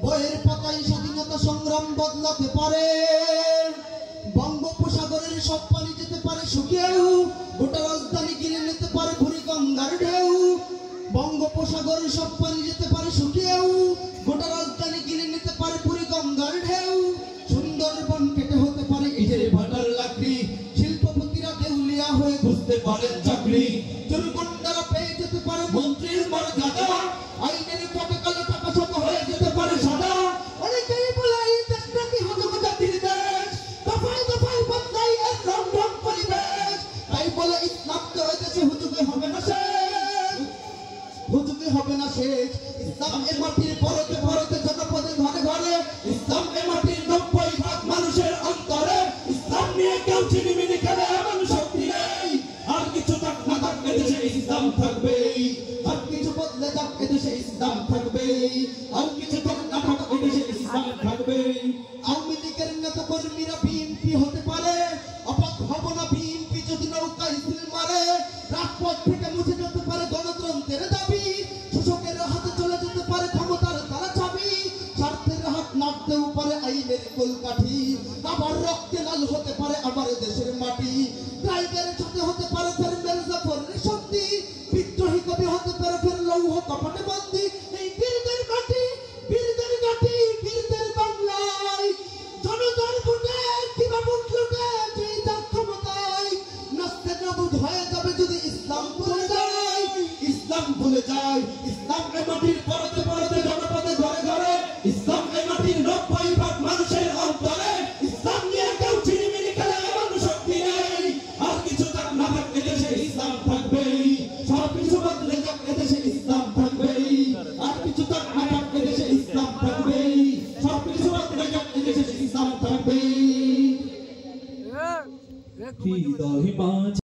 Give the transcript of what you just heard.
বইয়ের পাতায় স্বাধীনতা সংগ্রাম বদলাতে পারে, বঙ্গোপসাগরের সব পানি যেতে পারে শুকিয়েও, গোটা রাজধানী কিনে নিতে পারে বুড়িগঙ্গার ঢেউ। বঙ্গোপসাগরের সব পানি যেতে পারে শুকিয়েও, গোটা রাজধানী কিনে নিতে পারে বুড়িগঙ্গার ঢেউ। সুন্দরবন কেটে হতে পারে ইটের ভাটার লাকড়ি, শিল্পপতিরা দেউলিয়া হয়ে বুঝতে পারেন চাকরি। চোরগুন্ডারা পেয়ে যেতে পারে মন্ত্রীর মর্যাদা, আইনের পতাকালে টাকা শত হয়ে যেতে পারে সাদা। অনেকেই বলে এই দেশটা কি হজম জাতির দেশ, দফায় দফায় বদলায় এর রং ঢং পরিবেশ। তাই বলে ইসলামকে ওই দেশে হুজুগে হবে না শেষ, হুজুগে হবে না শেষ। ইসলাম এ মাটির পরতে পরতে জনপদে ঘরে ঘরে, ইসলাম এ মাটির 90% মানুষের অন্তরে। ইসলাম নিয়ে কেউ চিনিমিনি খেলে এমন শক্তি নেই, আর কিছু থাক না থাক এদেশে ইসলাম থাকবেই, আর কিছু বদলে যাক এদেশে ইসলাম থাকবেই, আর কিছু থাক না থাক এদেশে ইসলাম থাকবেই। আওয়ামী লীগের নেতা কর্মীরা বিএনপি হতে পারে, অবাক হব না বিএনপি যদি নৌকায় সিল মারে। রাজপথ থেকে মুছে যেতে পারে গণতন্ত্রের দাবি, শোষকের হাতে চলে যেতে পারে ক্ষমতার তারা চাবি। স্বার্থের হাত নাড়তেও পারে আইনের কলকাঠি, আবার রক্তে লাল হতে পারে আমার দেশের মাটি। টাইগার সাথে হতে পারে ফের মির্জাফরের শক্তি, বিদ্রোহী কবি হতে পারে ফের লৌহ কপটে বন্দী। এই বীরদের মাটি, বীরদের ঘাটি, বীরদের বাংলায় জনতার ভোটে কিবা ভোট লুটে যেই যার ক্ষমতায়, নাস্তে নাবুদ হয়ে যাবে যদি ইসলাম ভুলে যায়, ইসলাম ভুলে যায়। ইসলাম এ মাটির পরতে পরতে জনপদে ঘরে ঘরে, ইসলাম এ মাটির 90% মানুষের অন্তরে। ইসলাম নিয়ে কেউ চিনিমিনি খেলে এমন শক্তি নেই, আর কিছু থাক না থাক এদেশে ইসলাম থাকবেই, সব কিছু বদলে যাক এদেশে ইসলাম থাকবেই, আর কিছু থাক না থাক এদেশে ইসলাম থাকবেই, সব কিছু বদলে যাক এদেশে ইসলাম থাকবেই।